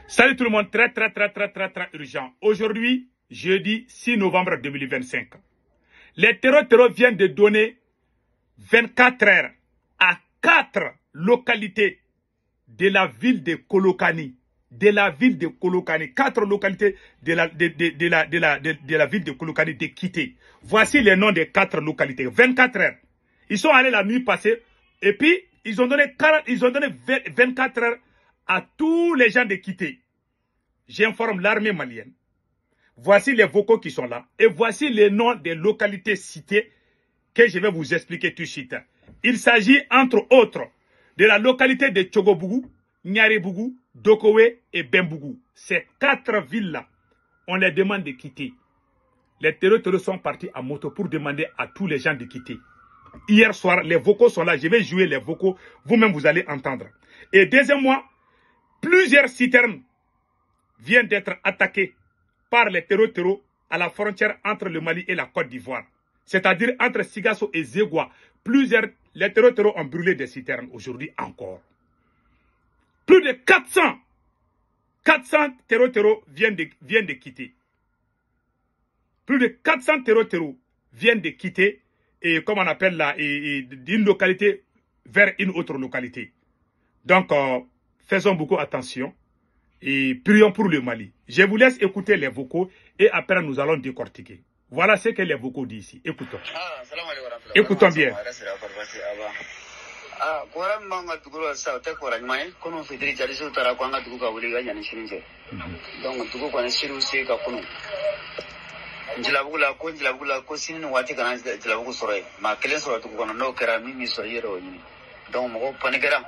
Salut tout le monde, très urgent. Aujourd'hui, jeudi 6 novembre 2025, les terreaux viennent de donner 24 heures à 4 localités de la ville de Kolokani. 4 localités de la ville de Kolokani de quitter. Voici les noms des 4 localités. 24 heures. Ils sont allés la nuit passée et puis ils ont donné 24 heures à tous les gens de quitter. J'informe l'armée malienne. Voici les vocaux qui sont là. Et voici les noms des localités citées que je vais vous expliquer tout de suite. Il s'agit entre autres de la localité de Tchogobougou, Nyarebougou, Dokowe et Bembougou. Ces 4 villes-là, on les demande de quitter. Les terroristes sont partis à moto pour demander à tous les gens de quitter. Hier soir, les vocaux sont là. Je vais jouer les vocaux. Vous-même, vous allez entendre. Et deuxièmement, plusieurs citernes viennent d'être attaquées par les terroristes à la frontière entre le Mali et la Côte d'Ivoire. C'est-à-dire entre Sigasso et Zegwa. Les terroristes ont brûlé des citernes aujourd'hui encore. Plus de 400 terroristes viennent de quitter. Plus de 400 terroristes viennent de quitter, et comme on appelle là, d'une localité vers une autre localité. Donc, faisons beaucoup attention et prions pour le Mali. Je vous laisse écouter les vocaux et après nous allons décortiquer. Voilà ce que les vocaux disent ici. Écoutons. Écoutons bien. Njilabula ko sini wati kana jilabugu soroy ma kelen soro to kono no kera mimi so yero ni donc mo panikera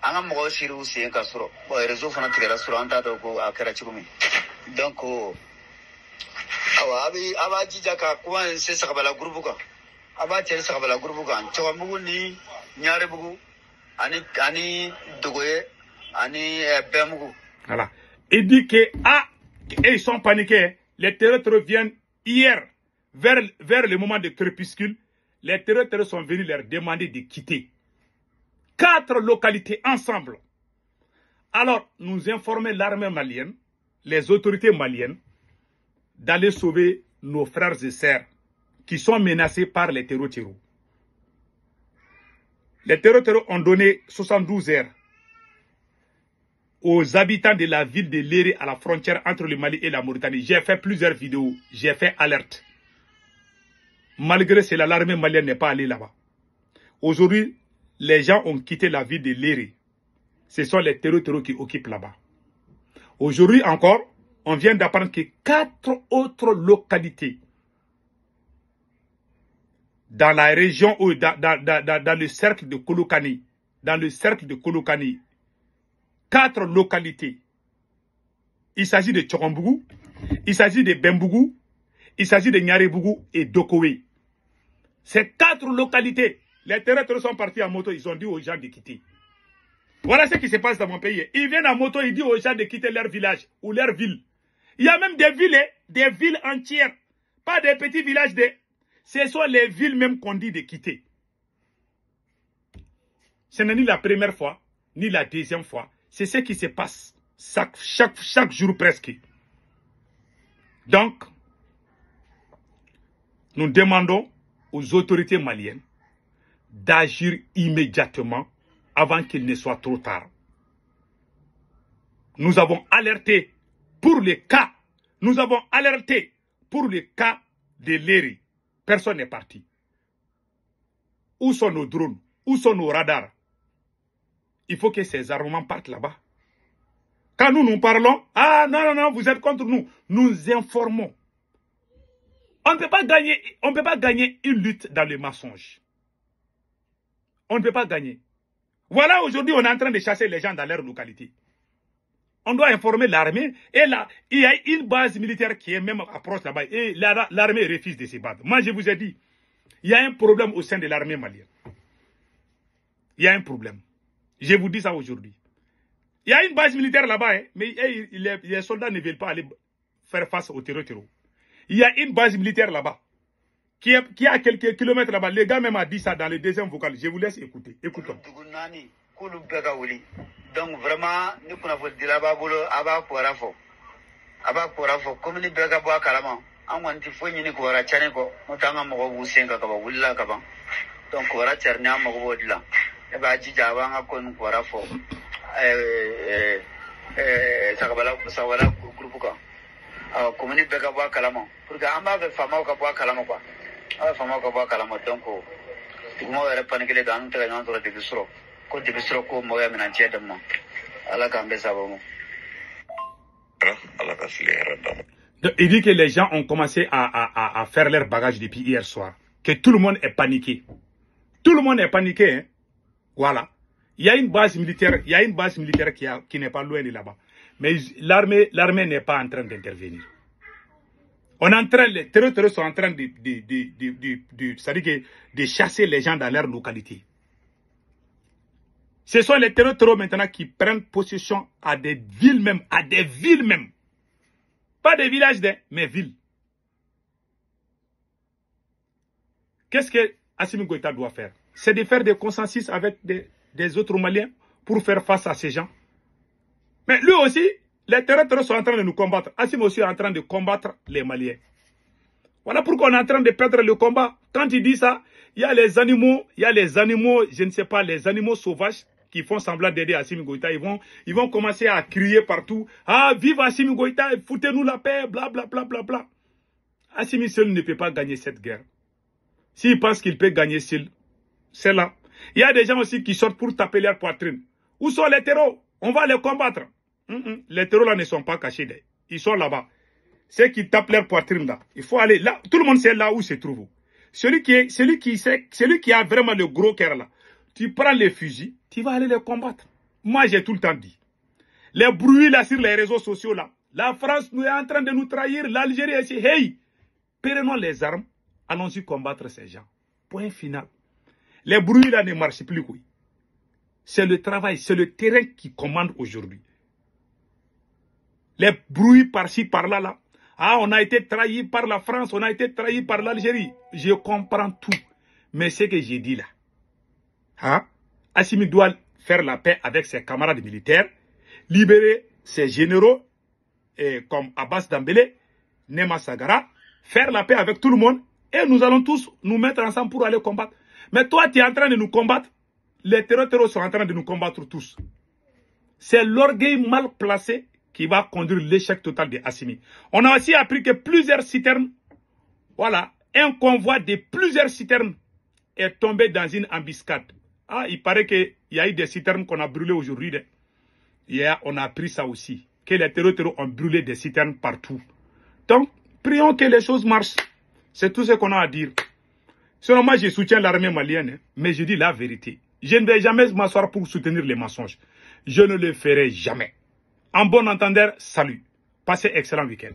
anga mo shiru se ka soro bo rezo fana tigera soro anta to ko akera chikumi donc awa aba jija ka ko se sakabala groupe ka aba tere sakabala groupe ka Tchogobougou ni Nyarebougou ani Dogoye ani Bembougou. Voilà. Il dit que ils sont paniqués. Les terroristes viennent hier, vers le moment de crépuscule, les terroristes sont venus leur demander de quitter. 4 localités ensemble. Alors, nous informons l'armée malienne, les autorités maliennes, d'aller sauver nos frères et sœurs qui sont menacés par les terroristes. Les terroristes ont donné 72 heures aux habitants de la ville de Léré à la frontière entre le Mali et la Mauritanie. J'ai fait plusieurs vidéos, j'ai fait alerte. Malgré cela, l'armée malienne n'est pas allée là-bas. Aujourd'hui, les gens ont quitté la ville de Léré. Ce sont les terroristes qui occupent là-bas. Aujourd'hui encore, on vient d'apprendre que 4 autres localités dans la région ou dans le cercle de Kolokani, 4 localités. Il s'agit de Tchogobougou, il s'agit de Bembougou, il s'agit de Nyarebougou et Dokowe. Ces 4 localités, les terroristes sont partis en moto, ils ont dit aux gens de quitter. Voilà ce qui se passe dans mon pays. Ils viennent en moto, ils disent aux gens de quitter leur village ou leur ville. Il y a même des villes entières, pas des petits villages. Ce sont les villes même qu'on dit de quitter. Ce n'est ni la première fois, ni la deuxième fois. C'est ce qui se passe chaque jour presque. Donc, nous demandons aux autorités maliennes d'agir immédiatement avant qu'il ne soit trop tard. Nous avons alerté pour les cas. Nous avons alerté pour le cas de Léré. Personne n'est parti. Où sont nos drones? Où sont nos radars? Il faut que ces armements partent là-bas. Quand nous parlons, non, vous êtes contre nous. Nous informons. On ne peut pas gagner une lutte dans le mensonge. On ne peut pas gagner. Voilà, aujourd'hui, on est en train de chasser les gens dans leur localité. On doit informer l'armée. Et là, il y a une base militaire qui est même approche là-bas. Et l'armée refuse de se battre. Moi, je vous ai dit, il y a un problème au sein de l'armée malienne. Il y a un problème. Je vous dis ça aujourd'hui. Il y a une base militaire là-bas, mais les soldats ne veulent pas aller faire face aux terroristes. Il y a une base militaire là-bas, qui est à quelques kilomètres là-bas. Le gars même a dit ça dans le deuxième vocal. Je vous laisse écouter. Écoutons. kulu beka wuli donc vraiment ni kuna fo dilaba bolo aba korafo comme ni beka bo kalama an wanti fo nyini ko ra chane ko mutanga mo go senga ka ba wulla ka ba donc ko ra charni am go bodila e ba ji jawa nga ko ko rafo sakabala groupe ka commune beka bo kalama pour que amba be fama ka bo kalama quoi fama ka bo kalama donc mo era panikele dan te nan to de bisro ko mo ya minan che damma ala ka mbesa bo ala ka sile dam. Il dit que les gens ont commencé à faire leur bagage depuis hier soir. Que tout le monde est paniqué. Tout le monde est paniqué. Hein? Voilà. Il y a une base militaire, qui n'est pas loin de là-bas. Mais l'armée n'est pas en train d'intervenir. Les terroristes sont en train de chasser les gens dans leur localité. Ce sont les terroristes maintenant qui prennent possession à des villes même, Pas des villages, mais villes. Qu'est-ce que Assimi Goïta doit faire? C'est de faire des consensus avec des autres Maliens pour faire face à ces gens. Mais lui aussi, les terroristes sont en train de nous combattre. Assimi aussi est en train de combattre les Maliens. Voilà pourquoi on est en train de perdre le combat. Quand il dit ça, il y a les animaux, je ne sais pas, les animaux sauvages qui font semblant d'aider Assimi Goïta. Ils vont commencer à crier partout. Ah, vive Assimi Goïta, foutez-nous la paix, bla bla bla bla bla. Assimi seul ne peut pas gagner cette guerre. S'il pense qu'il peut gagner seul, c'est là. Il y a des gens aussi qui sortent pour taper leur poitrine. Où sont les terreaux? On va les combattre. Les terreaux là ne sont pas cachés. Ils sont là-bas. Ceux qui tapent leur poitrine là. Il faut aller là. Tout le monde sait là où se trouve. Celui qui a vraiment le gros cœur là. Tu prends les fusils, tu vas aller les combattre. Moi, j'ai tout le temps dit. Les bruits là sur les réseaux sociaux là. La France nous est en train de nous trahir. L'Algérie est ici. Hey! Prenons les armes. Allons-y combattre ces gens. Point final. Les bruits là ne marchent plus. Oui. C'est le travail, c'est le terrain qui commande aujourd'hui. Les bruits par-ci, par-là, là. Ah, on a été trahi par la France, on a été trahi par l'Algérie. Je comprends tout. Mais ce que j'ai dit là. Hein? Assimi doit faire la paix avec ses camarades militaires, libérer ses généraux comme Abbas Dambélé, Nema Sagara, faire la paix avec tout le monde et nous allons tous nous mettre ensemble pour aller combattre. Mais toi, tu es en train de nous combattre. Les terroristes sont en train de nous combattre tous. C'est l'orgueil mal placé qui va conduire l'échec total de Assimi. On a aussi appris que plusieurs citernes, voilà, un convoi de plusieurs citernes est tombé dans une embuscade. Ah, il paraît qu'il y a eu des citernes qu'on a brûlées aujourd'hui. Hier, on a appris ça aussi, que les terroristes ont brûlé des citernes partout. Donc, prions que les choses marchent. C'est tout ce qu'on a à dire. Selon moi, je soutiens l'armée malienne, mais je dis la vérité. Je ne vais jamais m'asseoir pour soutenir les mensonges. Je ne le ferai jamais. En bon entendeur, salut. Passez excellent week-end.